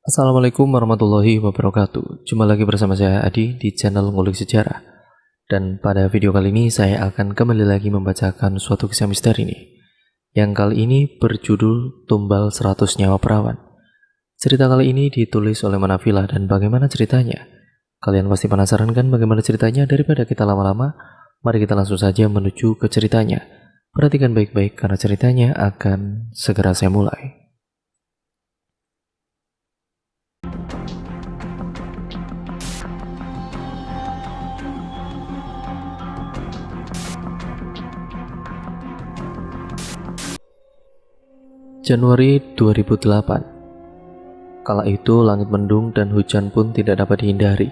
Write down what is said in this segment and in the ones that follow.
Assalamualaikum warahmatullahi wabarakatuh. Jumpa lagi bersama saya Adi di channel Ngulik Sejarah. Dan pada video kali ini saya akan kembali lagi membacakan suatu kisah misteri nih. Yang kali ini berjudul Tumbal 100 Nyawa Perawan. Cerita kali ini ditulis oleh Manafila dan bagaimana ceritanya? Kalian pasti penasaran kan bagaimana ceritanya? Daripada kita lama-lama, mari kita langsung saja menuju ke ceritanya. Perhatikan baik-baik karena ceritanya akan segera saya mulai. Januari 2008. Kala itu langit mendung dan hujan pun tidak dapat dihindari.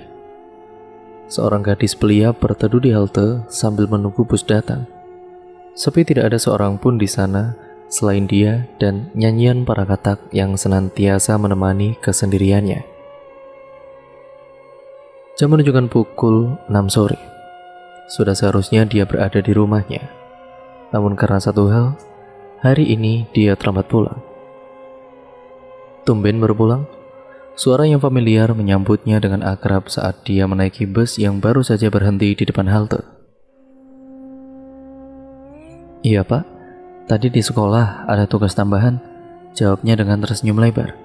Seorang gadis belia berteduh di halte sambil menunggu bus datang. Sepi, tidak ada seorang pun di sana selain dia dan nyanyian para katak yang senantiasa menemani kesendiriannya. Jam menunjukkan pukul 6 sore. Sudah seharusnya dia berada di rumahnya. Namun karena satu hal, hari ini dia terlambat pulang. Tumben baru pulang? Suara yang familiar menyambutnya dengan akrab saat dia menaiki bus yang baru saja berhenti di depan halte. "Iya pak, tadi di sekolah ada tugas tambahan," jawabnya dengan tersenyum lebar.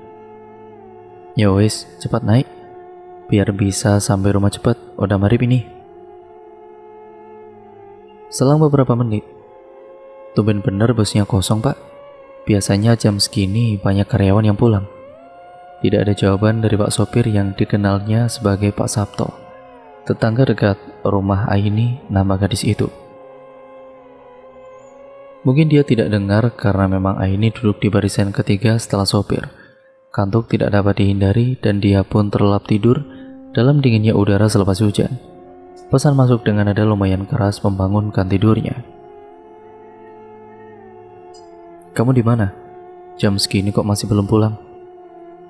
"Ya wes, cepat naik, biar bisa sampai rumah cepat, udah maghrib ini." Selang beberapa menit, "Tumben bener busnya kosong pak, biasanya jam segini banyak karyawan yang pulang." Tidak ada jawaban dari pak sopir yang dikenalnya sebagai Pak Sabto, tetangga dekat rumah Aini, nama gadis itu. Mungkin dia tidak dengar karena memang Aini duduk di barisan ketiga setelah sopir. Kantuk tidak dapat dihindari dan dia pun terlelap tidur dalam dinginnya udara selepas hujan. Pesan masuk dengan nada lumayan keras membangunkan tidurnya. "Kamu di mana? Jam segini kok masih belum pulang?"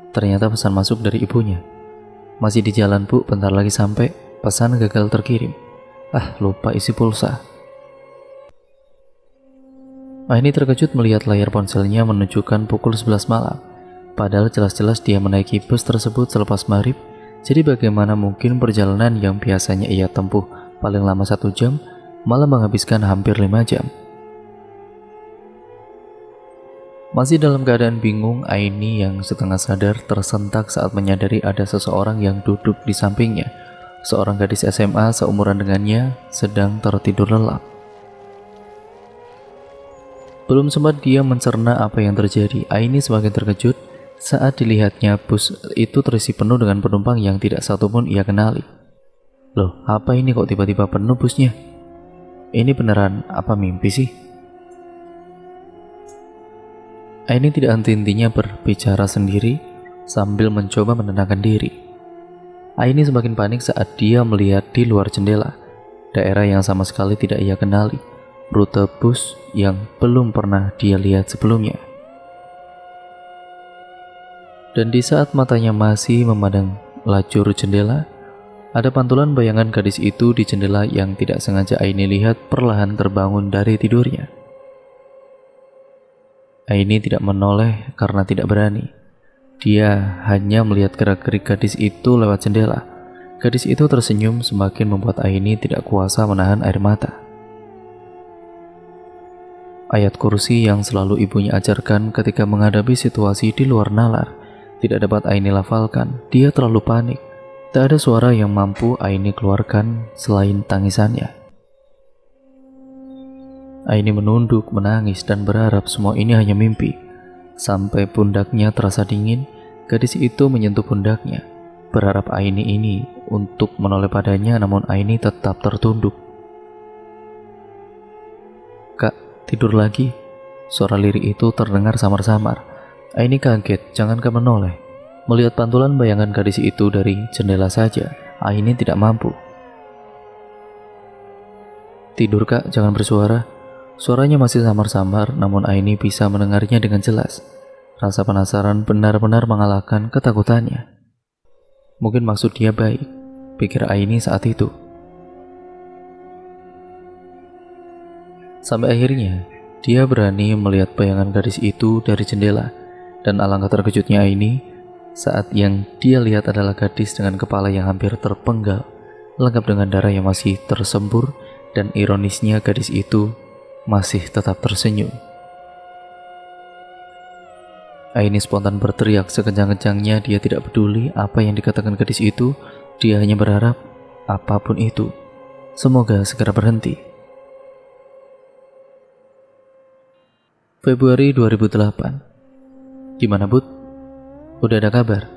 Ternyata pesan masuk dari ibunya. "Masih di jalan bu, bentar lagi sampai, pesan gagal terkirim. Ah, lupa isi pulsa." Aini terkejut melihat layar ponselnya menunjukkan pukul 11 malam. Padahal jelas-jelas dia menaiki bus tersebut selepas maghrib. Jadi bagaimana mungkin perjalanan yang biasanya ia tempuh paling lama 1 jam, malah menghabiskan hampir 5 jam. Masih dalam keadaan bingung, Aini yang setengah sadar tersentak saat menyadari ada seseorang yang duduk di sampingnya. Seorang gadis SMA seumuran dengannya sedang tertidur lelap. Belum sempat dia mencerna apa yang terjadi, Aini semakin terkejut saat dilihatnya bus itu terisi penuh dengan penumpang yang tidak satupun ia kenali. "Loh, apa ini kok tiba-tiba penuh busnya? Ini beneran apa mimpi sih?" Aini tidak henti-hentinya berbicara sendiri sambil mencoba menenangkan diri. Aini semakin panik saat dia melihat di luar jendela daerah yang sama sekali tidak ia kenali, rute bus yang belum pernah dia lihat sebelumnya. Dan di saat matanya masih memandang lajur jendela, ada pantulan bayangan gadis itu di jendela yang tidak sengaja Aini lihat perlahan terbangun dari tidurnya. Aini tidak menoleh karena tidak berani. Dia hanya melihat gerak-gerik gadis itu lewat jendela. Gadis itu tersenyum semakin membuat Aini tidak kuasa menahan air mata. Ayat kursi yang selalu ibunya ajarkan ketika menghadapi situasi di luar nalar tidak dapat Aini lafalkan. Dia terlalu panik. Tak ada suara yang mampu Aini keluarkan selain tangisannya. Aini menunduk, menangis, dan berharap semua ini hanya mimpi. Sampai pundaknya terasa dingin, gadis itu menyentuh pundaknya, berharap Aini ini untuk menoleh padanya, namun Aini tetap tertunduk. "Kak, tidur lagi?" Suara lirik itu terdengar samar-samar. Aini kaget, jangankan menoleh. Melihat pantulan bayangan gadis itu dari jendela saja, Aini tidak mampu. "Tidur kak, jangan bersuara." Suaranya masih samar-samar, namun Aini bisa mendengarnya dengan jelas. Rasa penasaran benar-benar mengalahkan ketakutannya. Mungkin maksud dia baik, pikir Aini saat itu. Sampai akhirnya, dia berani melihat bayangan gadis itu dari jendela. Dan alangkah terkejutnya Aini Saat yang dia lihat adalah gadis dengan kepala yang hampir terpenggal, lengkap dengan darah yang masih tersembur, dan ironisnya gadis itu masih tetap tersenyum. Aini spontan berteriak sekencang-kencangnya. Dia tidak peduli apa yang dikatakan gadis itu. Dia hanya berharap apapun itu semoga segera berhenti. Februari 2008. Gimana, Bud? Udah ada kabar?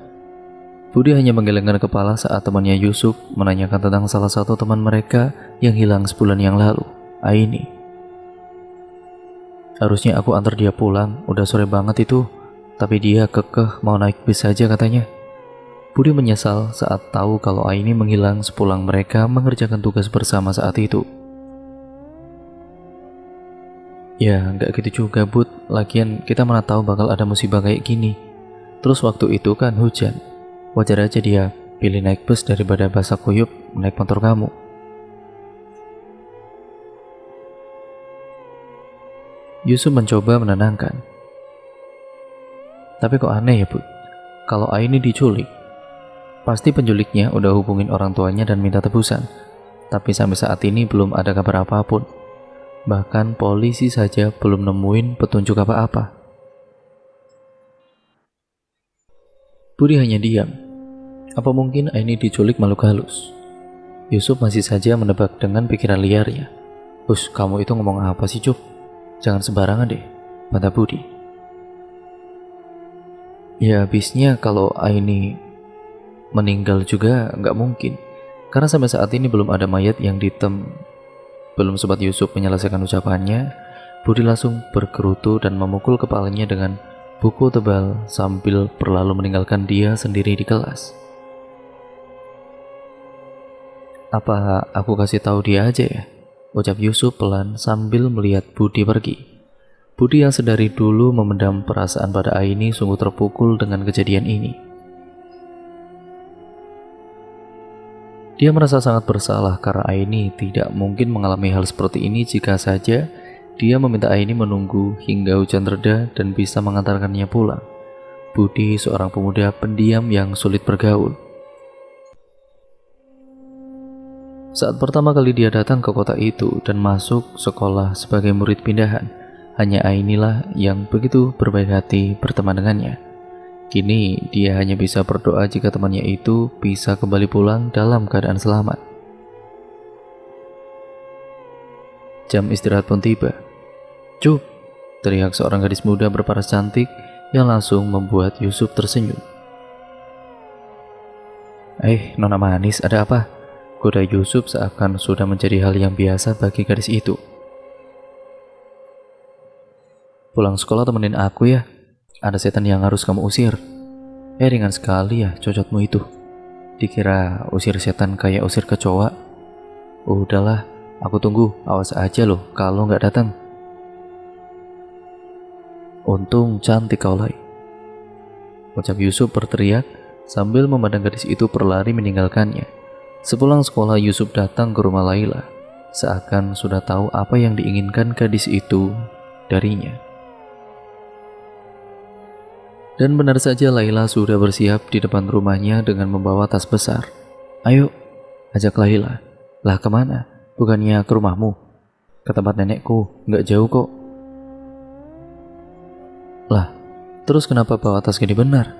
Budi hanya menggelengkan kepala saat temannya Yusuf menanyakan tentang salah satu teman mereka yang hilang sebulan yang lalu, Aini. Harusnya aku antar dia pulang, udah sore banget itu. Tapi dia kekeh mau naik bis saja katanya. Budi menyesal saat tahu kalau Aini menghilang sepulang mereka mengerjakan tugas bersama saat itu. Ya, nggak gitu juga, Bud. Lagian kita mana tahu bakal ada musibah kayak gini. Terus waktu itu kan hujan. Wajar aja dia pilih naik bus daripada basah kuyup naik motor kamu. Yusuf mencoba menenangkan. Tapi kok aneh ya, Bud? Kalau Aini diculik, pasti penculiknya udah hubungin orang tuanya dan minta tebusan. Tapi sampai saat ini belum ada kabar apapun. Bahkan polisi saja belum nemuin petunjuk apa-apa. Budi hanya diam. Apa mungkin Aini diculik makhluk halus? Yusuf masih saja menebak dengan pikiran liarnya. Kamu itu ngomong apa sih, Cuk? Jangan sembarangan deh, kata Budi. Ya, habisnya kalau Aini meninggal juga nggak mungkin. Karena sampai saat ini belum ada mayat yang Belum sempat Yusuf menyelesaikan ucapannya, Budi langsung bergerutu dan memukul kepalanya dengan buku tebal sambil berlalu meninggalkan dia sendiri di kelas. Apa aku kasih tahu dia aja ya? Ucap Yusuf pelan sambil melihat Budi pergi. Budi yang sedari dulu memendam perasaan pada Aini sungguh terpukul dengan kejadian ini. Dia merasa sangat bersalah karena Aini tidak mungkin mengalami hal seperti ini jika saja dia meminta Aini menunggu hingga hujan reda dan bisa mengantarkannya pulang. Budi seorang pemuda pendiam yang sulit bergaul. Saat pertama kali dia datang ke kota itu dan masuk sekolah sebagai murid pindahan, hanya Ainilah yang begitu berbaik hati berteman dengannya. Kini dia hanya bisa berdoa jika temannya itu bisa kembali pulang dalam keadaan selamat. Jam istirahat pun tiba. "Cuk!" teriak seorang gadis muda berparas cantik yang langsung membuat Yusuf tersenyum. Nona manis, ada apa?" Goda Yusuf seakan sudah menjadi hal yang biasa bagi gadis itu. "Pulang sekolah temenin aku ya. Ada setan yang harus kamu usir." Ringan sekali ya cocotmu itu. Dikira usir setan kayak usir kecoa. Udahlah, aku tunggu. Awas aja loh kalau nggak datang. Untung cantik kau, Lai, ucap Yusuf berteriak sambil memandang gadis itu berlari meninggalkannya. Sepulang sekolah, Yusuf datang ke rumah Laila, seakan sudah tahu apa yang diinginkan gadis itu darinya. Dan benar saja Laila sudah bersiap di depan rumahnya dengan membawa tas besar. "Ayo," ajak Laila. "Lah kemana? Bukannya ke rumahmu?" "Ke tempat nenekku, nggak jauh kok." "Lah, terus kenapa bawa tas gini benar?"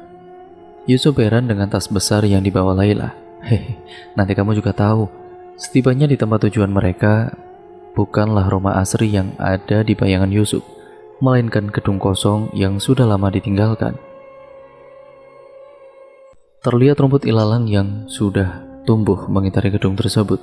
Yusuf heran dengan tas besar yang dibawa Laila. Nanti kamu juga tahu." Setibanya di tempat tujuan mereka, bukanlah rumah asri yang ada di bayangan Yusuf, melainkan gedung kosong yang sudah lama ditinggalkan. Terlihat rumput ilalang yang sudah tumbuh mengitari gedung tersebut.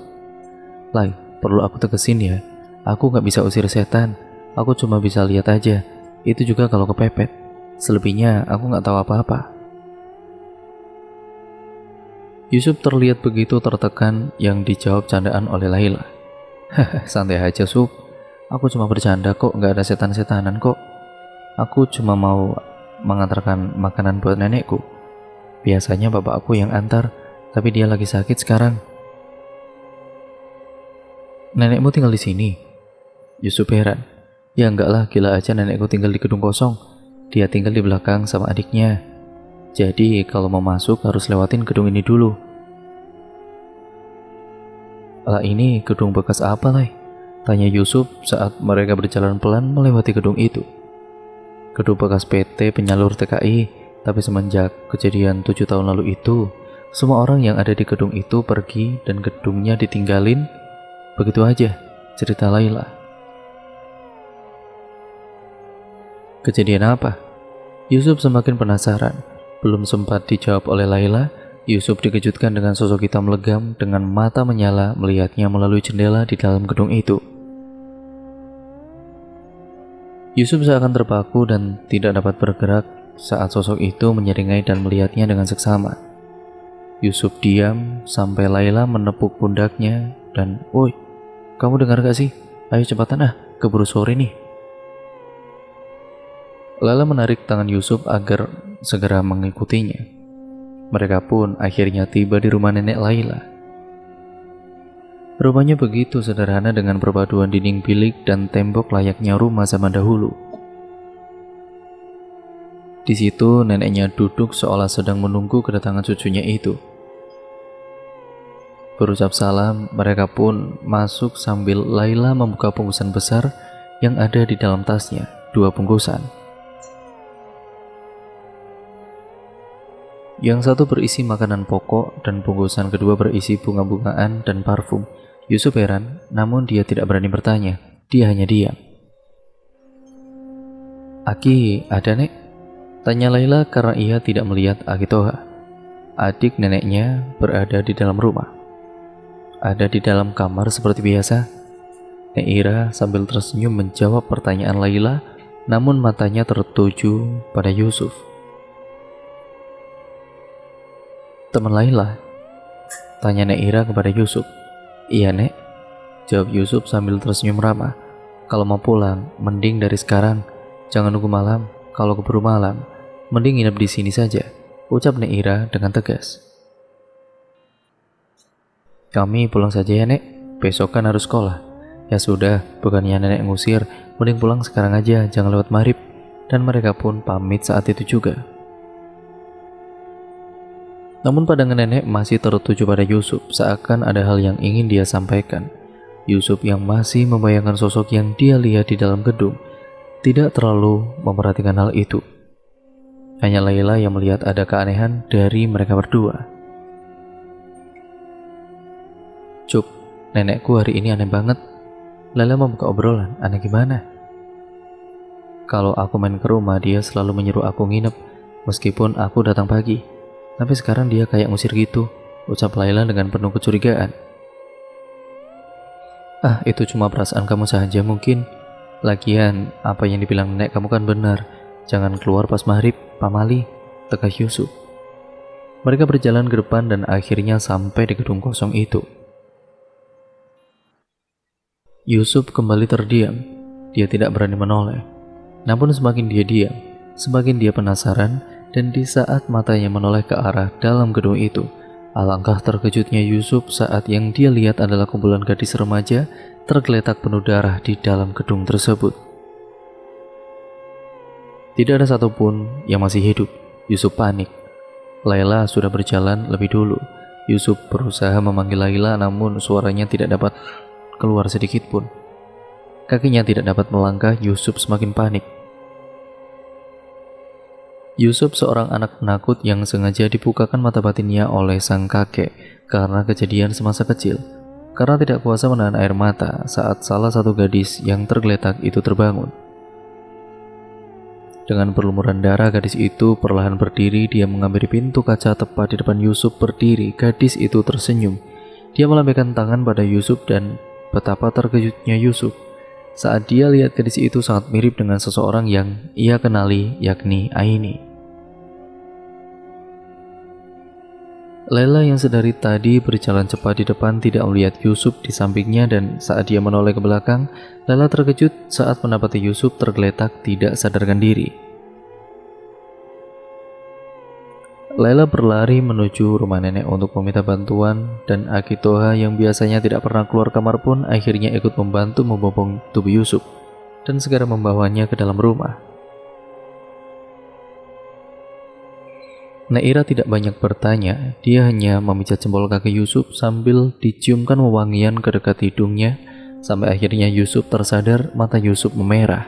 "Lai, perlu aku tegesin ya, aku gak bisa usir setan. Aku cuma bisa lihat aja, itu juga kalau kepepet. Selebihnya aku gak tahu apa-apa." Yusuf terlihat begitu tertekan yang dijawab candaan oleh Laila. "Santai aja, Sup. Aku cuma bercanda kok, gak ada setan-setanan kok. Aku cuma mau mengantarkan makanan buat nenekku. Biasanya bapak aku yang antar, tapi dia lagi sakit sekarang." "Nenekmu tinggal di sini?" Yusuf heran. "Ya enggak lah, gila aja nenekku tinggal di gedung kosong. Dia tinggal di belakang sama adiknya." Jadi kalau mau masuk harus lewatin gedung ini dulu. Lah ini gedung bekas apa, Lai? Tanya Yusuf saat mereka berjalan pelan melewati gedung itu. Gedung bekas PT penyalur TKI, tapi semenjak kejadian 7 tahun lalu itu, semua orang yang ada di gedung itu pergi dan gedungnya ditinggalin. Begitu aja, cerita Laila. Kejadian apa? Yusuf semakin penasaran. Belum sempat dijawab oleh Laila, Yusuf dikejutkan dengan sosok hitam legam dengan mata menyala melihatnya melalui jendela di dalam gedung itu. Yusuf seakan terpaku dan tidak dapat bergerak saat sosok itu menyeringai dan melihatnya dengan seksama. Yusuf diam sampai Laila menepuk pundaknya dan, "Woi, kamu dengar gak sih? Ayo cepatan keburu sore nih." Laila menarik tangan Yusuf agar segera mengikutinya. Mereka pun akhirnya tiba di rumah nenek Laila. Rumahnya begitu sederhana dengan perpaduan dinding bilik dan tembok layaknya rumah zaman dahulu. Di situ neneknya duduk seolah sedang menunggu kedatangan cucunya itu. Berucap salam, mereka pun masuk sambil Laila membuka bungkusan besar yang ada di dalam tasnya, 2 bungkusan. Yang satu berisi makanan pokok dan bungkusan kedua berisi bunga-bungaan dan parfum. Yusuf heran, namun dia tidak berani bertanya. Dia hanya diam. "Aki, ada nek?" Tanya Laila karena ia tidak melihat Aki Toha. Adik neneknya berada di dalam rumah. Ada di dalam kamar seperti biasa. Nek Ira sambil tersenyum menjawab pertanyaan Laila, namun matanya tertuju pada Yusuf. "Teman Laila?" tanya Nek Ira kepada Yusuf. "Iya, Nek," jawab Yusuf sambil tersenyum ramah. "Kalau mau pulang, mending dari sekarang. Jangan nunggu malam. Kalau keburu malam, mending nginep di sini saja," ucap Nek Ira dengan tegas. "Kami pulang saja ya, Nek. Besok kan harus sekolah." "Ya sudah, bukannya nenek ngusir, mending pulang sekarang aja, jangan lewat maghrib." Dan mereka pun pamit saat itu juga. Namun pandangan nenek masih tertuju pada Yusuf, seakan ada hal yang ingin dia sampaikan. Yusuf yang masih membayangkan sosok yang dia lihat di dalam gedung, tidak terlalu memperhatikan hal itu. Hanya Laila yang melihat ada keanehan dari mereka berdua. "Cuk, nenekku hari ini aneh banget." Laila membuka obrolan. "Aneh gimana?" "Kalau aku main ke rumah, dia selalu menyuruh aku nginep, meskipun aku datang pagi. Tapi sekarang dia kayak ngusir gitu," ucap Laila dengan penuh kecurigaan. Itu cuma perasaan kamu saja mungkin. Lagian, apa yang dibilang nenek kamu kan benar. Jangan keluar pas maghrib, pamali," tegas Yusuf. Mereka berjalan ke depan dan akhirnya sampai di gedung kosong itu. Yusuf kembali terdiam. Dia tidak berani menoleh. Namun semakin dia diam, semakin dia penasaran. Dan di saat matanya menoleh ke arah dalam gedung itu, alangkah terkejutnya Yusuf saat yang dia lihat adalah kumpulan gadis remaja tergeletak penuh darah di dalam gedung tersebut. Tidak ada satupun yang masih hidup. Yusuf panik. Laila sudah berjalan lebih dulu. Yusuf berusaha memanggil Laila, namun suaranya tidak dapat keluar sedikit pun. Kakinya tidak dapat melangkah. Yusuf semakin panik. Yusuf seorang anak penakut yang sengaja dibukakan mata batinnya oleh sang kakek karena kejadian semasa kecil. Karena tidak kuasa menahan air mata saat salah satu gadis yang tergeletak itu terbangun. Dengan berlumuran darah, gadis itu perlahan berdiri. Dia mengambil pintu kaca tepat di depan Yusuf berdiri. Gadis itu tersenyum. Dia melambaikan tangan pada Yusuf dan betapa terkejutnya Yusuf saat dia lihat gadis itu sangat mirip dengan seseorang yang ia kenali, yakni Aini. Laila yang sedari tadi berjalan cepat di depan tidak melihat Yusuf di sampingnya, dan saat dia menoleh ke belakang, Laila terkejut saat mendapati Yusuf tergeletak tidak sadarkan diri. Laila berlari menuju rumah nenek untuk meminta bantuan, dan Aki Toha yang biasanya tidak pernah keluar kamar pun akhirnya ikut membantu membopong tubuh Yusuf dan segera membawanya ke dalam rumah. Naira tidak banyak bertanya, dia hanya memijat jempol kaki Yusuf sambil diciumkan wewangian ke dekat hidungnya, sampai akhirnya Yusuf tersadar, mata Yusuf memerah.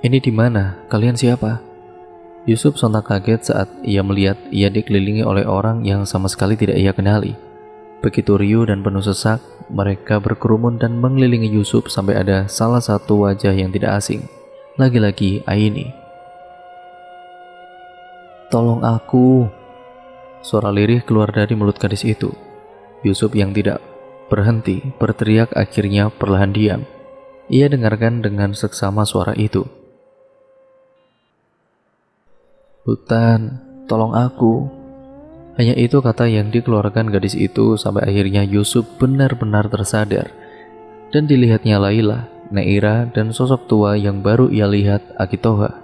"Ini di mana? Kalian siapa?" Yusuf sontak kaget saat ia melihat ia dikelilingi oleh orang yang sama sekali tidak ia kenali. Begitu riuh dan penuh sesak, mereka berkerumun dan mengelilingi Yusuf sampai ada salah satu wajah yang tidak asing. Lagi-lagi Aini. "Tolong aku!" Suara lirih keluar dari mulut gadis itu. Yusuf yang tidak berhenti berteriak akhirnya perlahan diam. Ia dengarkan dengan seksama suara itu. "Hutan, tolong aku." Hanya itu kata yang dikeluarkan gadis itu sampai akhirnya Yusuf benar-benar tersadar. Dan dilihatnya Laila, Naira, dan sosok tua yang baru ia lihat, Akitoha.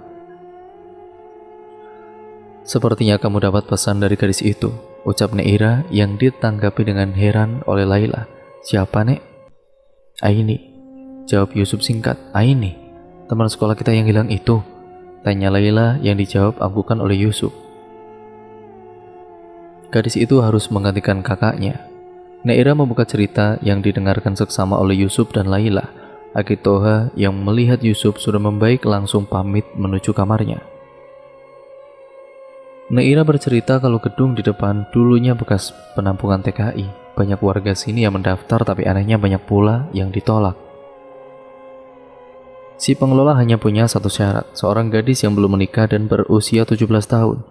"Sepertinya kamu dapat pesan dari gadis itu," ucap Naira yang ditanggapi dengan heran oleh Laila. "Siapa, Nek?" "Aini," jawab Yusuf singkat. "Aini, teman sekolah kita yang hilang itu?" tanya Laila yang dijawab anggukan oleh Yusuf. Gadis itu harus menggantikan kakaknya. Naira membuka cerita yang didengarkan seksama oleh Yusuf dan Laila. Akitoha yang melihat Yusuf sudah membaik langsung pamit menuju kamarnya. Naira bercerita kalau gedung di depan dulunya bekas penampungan TKI. Banyak warga sini yang mendaftar, tapi anehnya banyak pula yang ditolak. Si pengelola hanya punya satu syarat, seorang gadis yang belum menikah dan berusia 17 tahun.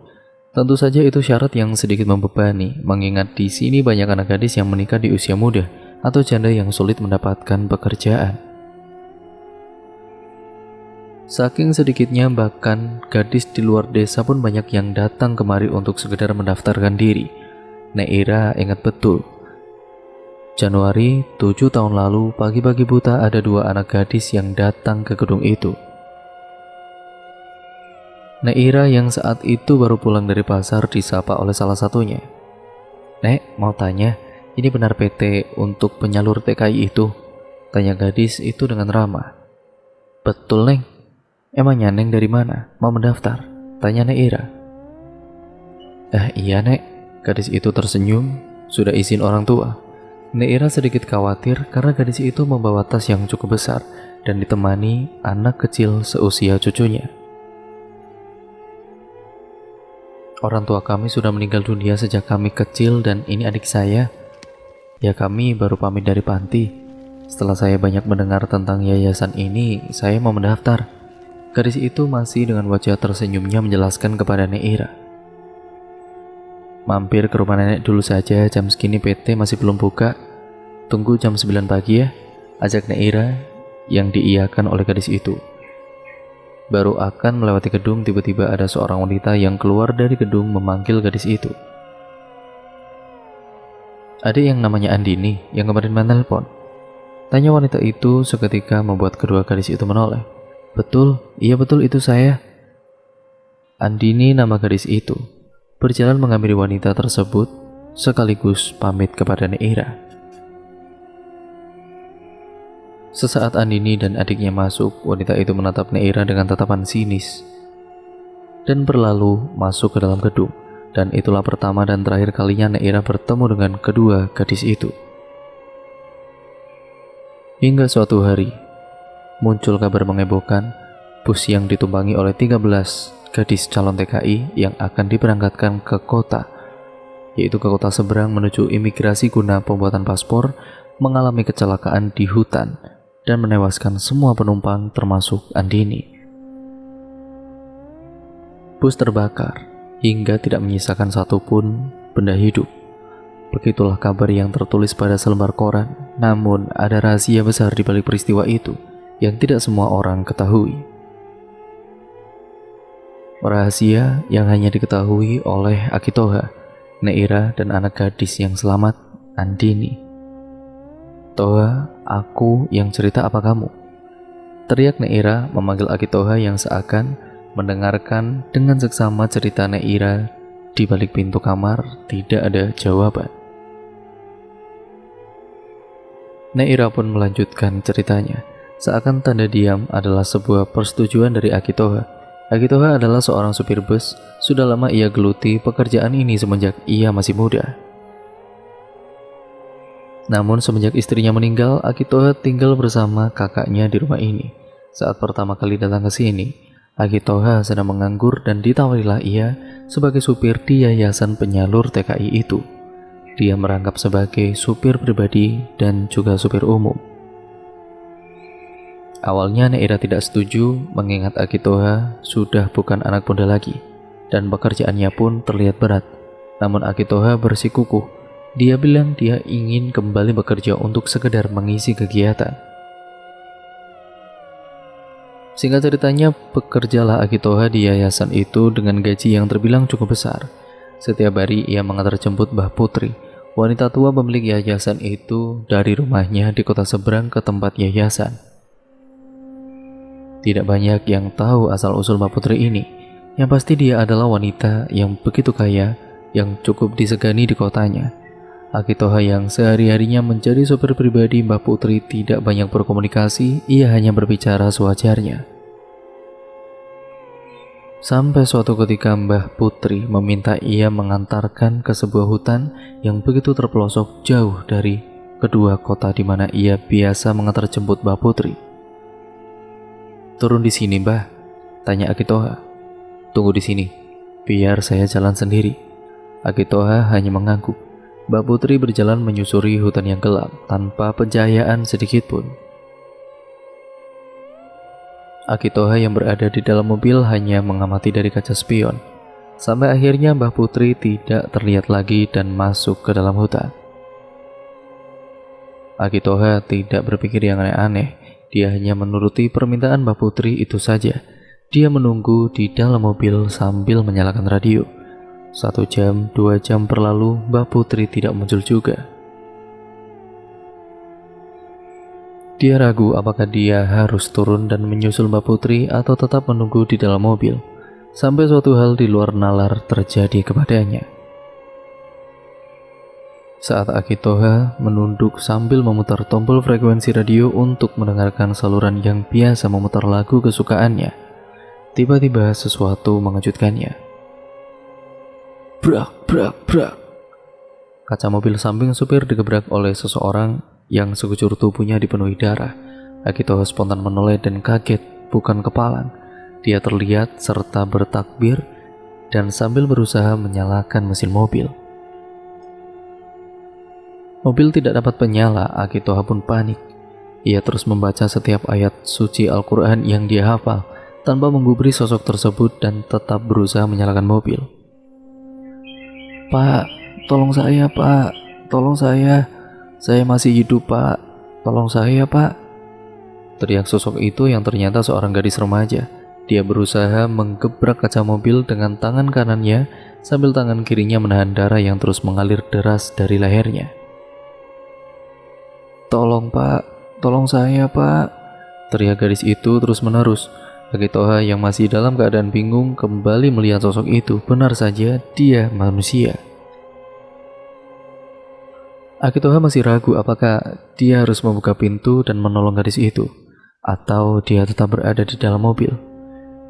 Tentu saja itu syarat yang sedikit membebani, mengingat di sini banyak anak gadis yang menikah di usia muda atau janda yang sulit mendapatkan pekerjaan. Saking sedikitnya, bahkan gadis di luar desa pun banyak yang datang kemari untuk sekedar mendaftarkan diri. Naira ingat betul. Januari 7 tahun lalu, pagi-pagi buta ada 2 anak gadis yang datang ke gedung itu. Naira yang saat itu baru pulang dari pasar disapa oleh salah satunya. "Nek, mau tanya, ini benar PT untuk penyalur TKI itu?" tanya gadis itu dengan ramah. "Betul, Neng. Emangnya Neng dari mana? Mau mendaftar?" tanya Naira. Iya, Nek." Gadis itu tersenyum. "Sudah izin orang tua." Naira sedikit khawatir karena gadis itu membawa tas yang cukup besar dan ditemani anak kecil seusia cucunya. "Orang tua kami sudah meninggal dunia sejak kami kecil dan ini adik saya. Ya, kami baru pamit dari panti. Setelah saya banyak mendengar tentang yayasan ini, saya mau mendaftar." Gadis itu masih dengan wajah tersenyumnya menjelaskan kepada Naira. "Mampir ke rumah nenek dulu saja, jam segini PT masih belum buka. Tunggu jam 9 pagi ya," ajak Naira yang diiyakan oleh gadis itu. Baru akan melewati gedung, tiba-tiba ada seorang wanita yang keluar dari gedung memanggil gadis itu. "Ada yang namanya Andini yang kemarin menelpon?" tanya wanita itu seketika membuat kedua gadis itu menoleh. "Betul, iya betul itu saya." Andini nama gadis itu. Berjalan menghampiri wanita tersebut sekaligus pamit kepada Naira. Sesaat Andini dan adiknya masuk, wanita itu menatap Naira dengan tatapan sinis dan berlalu masuk ke dalam gedung. Dan itulah pertama dan terakhir kalinya Naira bertemu dengan kedua gadis itu. Hingga suatu hari, muncul kabar menghebohkan, bus yang ditumpangi oleh 13 gadis calon TKI yang akan diberangkatkan ke kota, yaitu ke kota seberang menuju imigrasi guna pembuatan paspor, mengalami kecelakaan di hutan dan menewaskan semua penumpang termasuk Andini. Bus terbakar hingga tidak menyisakan satupun benda hidup. Begitulah kabar yang tertulis pada selembar koran. Namun ada rahasia besar di balik peristiwa itu yang tidak semua orang ketahui. Rahasia yang hanya diketahui oleh Akitoha, Naira, dan anak gadis yang selamat, Andini. "Toha, aku yang cerita apa kamu?" teriak Naira memanggil Akitoha yang seakan mendengarkan dengan seksama cerita Naira. Di balik pintu kamar tidak ada jawaban. Naira pun melanjutkan ceritanya, seakan tanda diam adalah sebuah persetujuan dari Akitoha. Akitoha adalah seorang supir bus. Sudah lama ia geluti pekerjaan ini semenjak ia masih muda. Namun semenjak istrinya meninggal, Akitoha tinggal bersama kakaknya di rumah ini. Saat pertama kali datang ke sini, Akitoha sedang menganggur dan ditawarilah ia sebagai supir di yayasan penyalur TKI itu. Dia merangkap sebagai supir pribadi dan juga supir umum. Awalnya Neira tidak setuju mengingat Akitoha sudah bukan anak muda lagi dan pekerjaannya pun terlihat berat. Namun Akitoha bersikukuh. Dia bilang dia ingin kembali bekerja untuk sekedar mengisi kegiatan. Singkat ceritanya, bekerjalah Akitoha di yayasan itu dengan gaji yang terbilang cukup besar. Setiap hari ia mengantar jemput Mbah Putri, wanita tua pemilik yayasan itu, dari rumahnya di kota seberang ke tempat yayasan. Tidak banyak yang tahu asal-usul Mbah Putri ini. Yang pasti dia adalah wanita yang begitu kaya, yang cukup disegani di kotanya. Akitoha yang sehari-harinya menjadi sopir pribadi Mbah Putri tidak banyak berkomunikasi, ia hanya berbicara sewajarnya. Sampai suatu ketika Mbah Putri meminta ia mengantarkan ke sebuah hutan yang begitu terpelosok jauh dari kedua kota di mana ia biasa mengantar jemput Mbah Putri. "Turun di sini, Mbah," tanya Akitoha. "Tunggu di sini, biar saya jalan sendiri." Akitoha hanya mengangguk. Mbah Putri berjalan menyusuri hutan yang gelap tanpa pencahayaan sedikitpun. Akitoha yang berada di dalam mobil hanya mengamati dari kaca spion. Sampai akhirnya Mbah Putri tidak terlihat lagi dan masuk ke dalam hutan. Akitoha tidak berpikir yang aneh-aneh. Dia hanya menuruti permintaan Mbah Putri itu saja. Dia menunggu di dalam mobil sambil menyalakan radio. 1 jam, 2 jam berlalu, Mbah Putri tidak muncul juga. Dia ragu apakah dia harus turun dan menyusul Mbah Putri atau tetap menunggu di dalam mobil, sampai suatu hal di luar nalar terjadi kepadanya. Saat Akitoha menunduk sambil memutar tombol frekuensi radio untuk mendengarkan saluran yang biasa memutar lagu kesukaannya, tiba-tiba sesuatu mengejutkannya. Brak, brak, brak. Kaca mobil samping supir digebrak oleh seseorang yang sekujur tubuhnya dipenuhi darah. Akitoha spontan menoleh dan kaget, bukan kepalang. Dia terlihat serta bertakbir dan sambil berusaha menyalakan mesin mobil. Mobil tidak dapat menyala, Akitoha pun panik. Ia terus membaca setiap ayat suci Al-Quran yang dia hafal tanpa menggubris sosok tersebut dan tetap berusaha menyalakan mobil. "Pak, tolong saya, Pak. Tolong saya. Saya masih hidup, Pak. Tolong saya, Pak." Teriak sosok itu yang ternyata seorang gadis remaja. Dia berusaha menggebrak kaca mobil dengan tangan kanannya sambil tangan kirinya menahan darah yang terus mengalir deras dari lehernya. "Tolong, Pak. Tolong saya, Pak." Teriak gadis itu terus-menerus. Akitoha yang masih dalam keadaan bingung kembali melihat sosok itu. Benar saja, dia manusia. Akitoha masih ragu apakah dia harus membuka pintu dan menolong gadis itu, atau dia tetap berada di dalam mobil.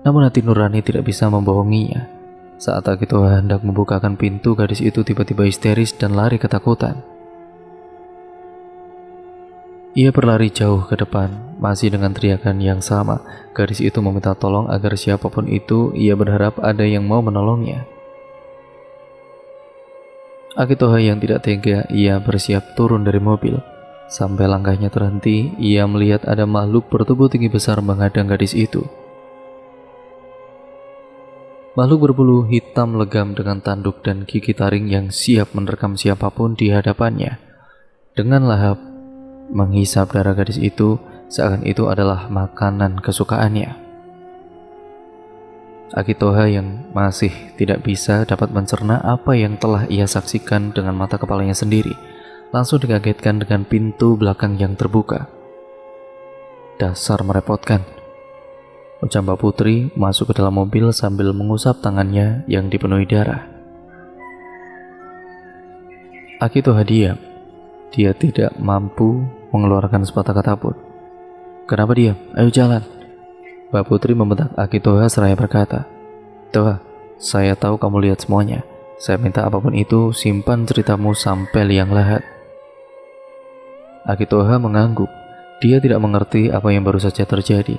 Namun hati nurani tidak bisa membohonginya. Saat Akitoha hendak membukakan pintu, gadis itu tiba-tiba histeris dan lari ketakutan. Ia berlari jauh ke depan, masih dengan teriakan yang sama. Gadis itu meminta tolong agar siapapun itu, ia berharap ada yang mau menolongnya. Akitoha yang tidak tega, ia bersiap turun dari mobil. Sampai langkahnya terhenti, ia melihat ada makhluk bertubuh tinggi besar menghadang gadis itu. Makhluk berbulu hitam legam dengan tanduk dan gigi taring yang siap menerkam siapapun di hadapannya. Dengan lahap menghisap darah gadis itu, seakan itu adalah makanan kesukaannya. Akitoha yang masih tidak bisa dapat mencerna apa yang telah ia saksikan dengan mata kepalanya sendiri, langsung dikagetkan dengan pintu belakang yang terbuka. "Dasar merepotkan," ucap Mbak Putri masuk ke dalam mobil sambil mengusap tangannya yang dipenuhi darah. Akitoha diam. Dia tidak mampu mengeluarkan sepatah kata pun. "Kenapa diam? Ayo jalan." Mbak Putri membentak Aki Toha seraya berkata, "Toha, saya tahu kamu lihat semuanya. Saya minta apapun itu, simpan ceritamu sampai liang lahat." Aki Toha mengangguk. Dia tidak mengerti apa yang baru saja terjadi.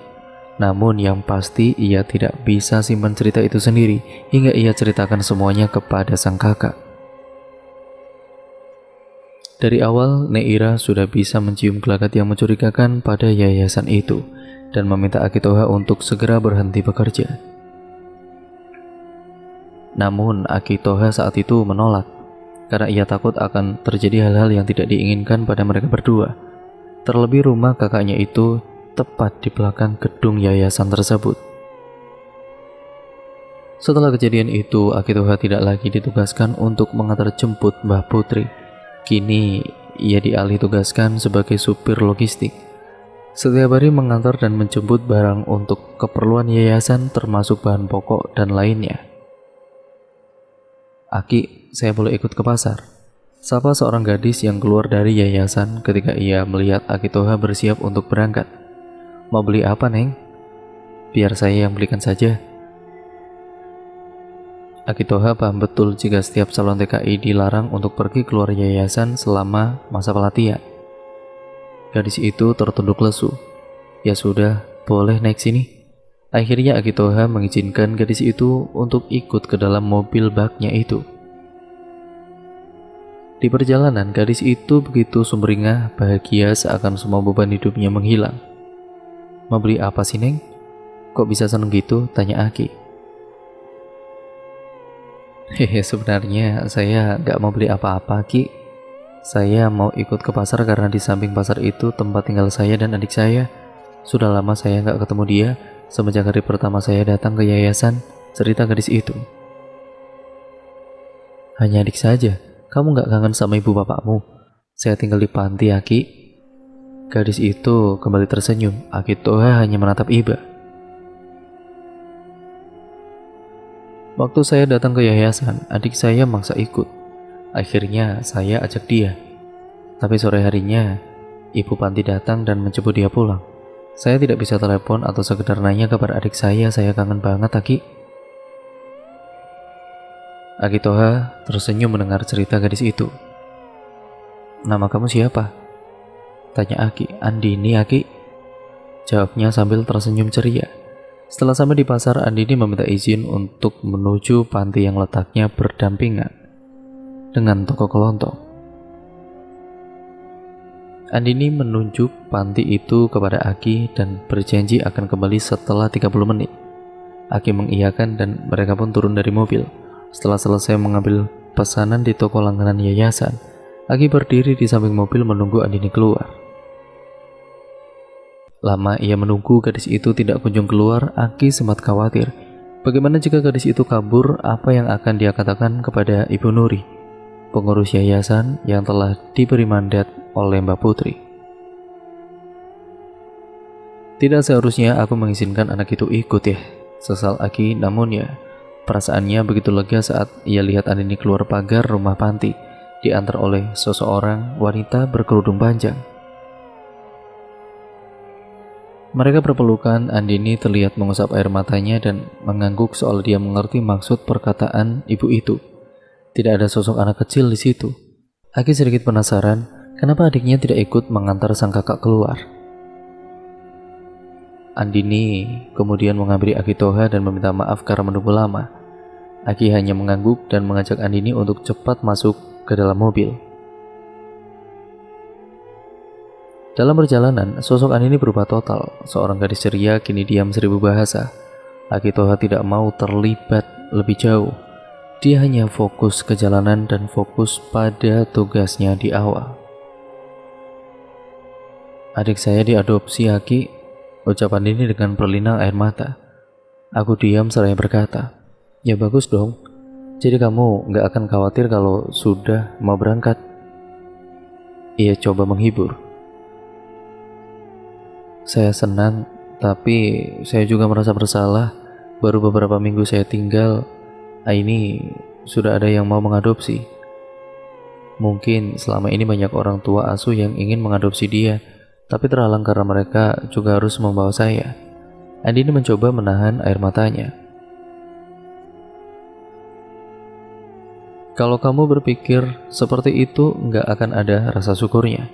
Namun yang pasti ia tidak bisa simpan cerita itu sendiri hingga ia ceritakan semuanya kepada sang kakak. Dari awal, Neira sudah bisa mencium gelagat yang mencurigakan pada yayasan itu dan meminta Aki Toha untuk segera berhenti bekerja. Namun Aki Toha saat itu menolak karena ia takut akan terjadi hal-hal yang tidak diinginkan pada mereka berdua. Terlebih rumah kakaknya itu tepat di belakang gedung yayasan tersebut. Setelah kejadian itu, Aki Toha tidak lagi ditugaskan untuk mengantar jemput Mbah Putri. Kini ia dialih tugaskan sebagai supir logistik. Setiap hari mengantar dan menjemput barang untuk keperluan yayasan termasuk bahan pokok dan lainnya. "Aki, saya boleh ikut ke pasar?" sapa seorang gadis yang keluar dari yayasan ketika ia melihat Aki Toha bersiap untuk berangkat. "Mau beli apa, Neng?" "Biar saya yang belikan saja." Aki Toha paham betul jika setiap calon TKI dilarang untuk pergi keluar yayasan selama masa pelatihan. Gadis itu tertunduk lesu. "Ya sudah, boleh naik sini." Akhirnya Aki Toha mengizinkan gadis itu untuk ikut ke dalam mobil baknya itu. Di perjalanan, gadis itu begitu sumringah, bahagia seakan semua beban hidupnya menghilang. "Mau beli apa sih, Neng? Kok bisa seneng gitu?" tanya Aki. "Hehe, sebenarnya saya gak mau beli apa-apa, Ki. Saya mau ikut ke pasar karena di samping pasar itu tempat tinggal saya dan adik saya. Sudah lama saya gak ketemu dia, semenjak hari pertama saya datang ke yayasan," cerita gadis itu. "Hanya adik saja? Kamu gak kangen sama ibu bapakmu? Saya tinggal di panti, Aki." Gadis itu kembali tersenyum. Aki Toha hanya menatap iba. "Waktu saya datang ke yayasan, adik saya maksa ikut. Akhirnya saya ajak dia. Tapi sore harinya, ibu panti datang dan menjemput dia pulang. Saya tidak bisa telepon atau sekedar nanya kabar adik saya kangen banget, Aki." Aki Toha tersenyum mendengar cerita gadis itu. "Nama kamu siapa?" tanya Aki. "Andini, Aki," jawabnya sambil tersenyum ceria. Setelah sampai di pasar, Andini meminta izin untuk menuju panti yang letaknya berdampingan dengan toko kelontong. Andini menunjuk panti itu kepada Aki dan berjanji akan kembali setelah 30 menit. Aki mengiyakan dan mereka pun turun dari mobil. Setelah selesai mengambil pesanan di toko langganan yayasan, Aki berdiri di samping mobil menunggu Andini keluar. Lama ia menunggu gadis itu tidak kunjung keluar. Aki sempat khawatir. Bagaimana jika gadis itu kabur? Apa yang akan dia katakan kepada Ibu Nuri, pengurus yayasan yang telah diberi mandat oleh Mbak Putri? "Tidak seharusnya aku mengizinkan anak itu ikut ya," sesal Aki. Namun ya, perasaannya begitu lega saat ia lihat Andini keluar pagar rumah panti, diantar oleh seseorang wanita berkerudung panjang. Mereka berpelukan. Andini terlihat mengusap air matanya dan mengangguk soal dia mengerti maksud perkataan ibu itu. Tidak ada sosok anak kecil di situ. Aki sedikit penasaran, kenapa adiknya tidak ikut mengantar sang kakak keluar. Andini kemudian menghampiri Aki Toha dan meminta maaf karena menunggu lama. Aki hanya mengangguk dan mengajak Andini untuk cepat masuk ke dalam mobil. Dalam perjalanan, sosok Andini berubah total. Seorang gadis ceria kini diam 1000 bahasa. Aki Toha tidak mau terlibat lebih jauh. Dia hanya fokus ke jalanan dan fokus pada tugasnya di awal. "Adik saya diadopsi, Aki," ucapan Andini dengan berlinang air mata. Aku diam seraya berkata, "Ya bagus dong. Jadi kamu gak akan khawatir kalau sudah mau berangkat?" Ia coba menghibur. "Saya senang, tapi saya juga merasa bersalah. Baru beberapa minggu saya tinggal, ini sudah ada yang mau mengadopsi. Mungkin selama ini banyak orang tua asuh yang ingin mengadopsi dia, tapi terhalang karena mereka juga harus membawa saya. Andini mencoba menahan air matanya. Kalau kamu berpikir seperti itu, nggak akan ada rasa syukurnya.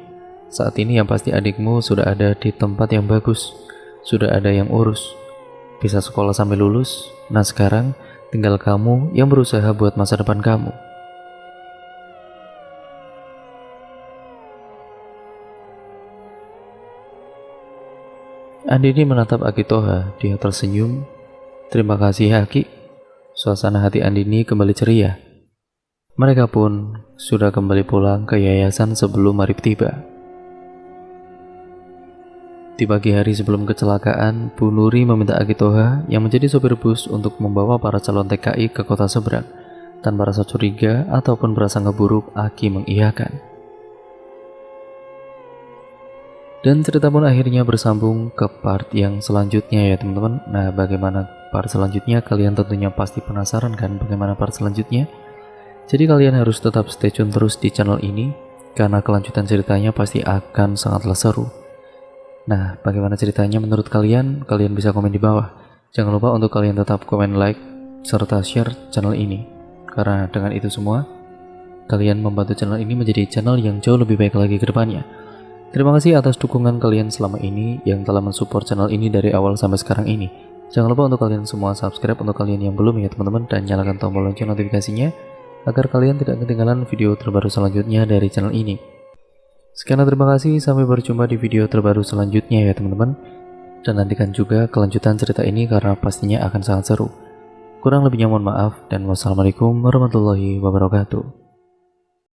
Saat ini yang pasti adikmu sudah ada di tempat yang bagus, sudah ada yang urus, bisa sekolah sampai lulus. Nah sekarang tinggal kamu yang berusaha buat masa depan kamu. Andini menatap Aki Toha, dia tersenyum. Terima kasih Aki. Suasana hati Andini kembali ceria. Mereka pun sudah kembali pulang ke yayasan sebelum maghrib tiba. Di pagi hari sebelum kecelakaan, Bu Nuri meminta Aki Toha yang menjadi sopir bus untuk membawa para calon TKI ke kota seberang. Tanpa rasa curiga ataupun prasangka buruk, Aki mengiyakan. Dan cerita pun akhirnya bersambung ke part yang selanjutnya ya teman-teman. Nah bagaimana part selanjutnya, kalian tentunya pasti penasaran kan bagaimana part selanjutnya. Jadi kalian harus tetap stay tune terus di channel ini, karena kelanjutan ceritanya pasti akan sangatlah seru. Nah bagaimana ceritanya menurut kalian? Kalian bisa komen di bawah. Jangan lupa untuk kalian tetap komen, like, serta share channel ini. Karena dengan itu semua, kalian membantu channel ini menjadi channel yang jauh lebih baik lagi ke depannya. Terima kasih atas dukungan kalian selama ini yang telah mensupport channel ini dari awal sampai sekarang ini. Jangan lupa untuk kalian semua subscribe untuk kalian yang belum ya teman-teman, dan nyalakan tombol lonceng notifikasinya agar kalian tidak ketinggalan video terbaru selanjutnya dari channel ini. Sekian, terima kasih, sampai berjumpa di video terbaru selanjutnya ya teman-teman. Dan nantikan juga kelanjutan cerita ini karena pastinya akan sangat seru. Kurang lebihnya mohon maaf, dan wassalamualaikum warahmatullahi wabarakatuh.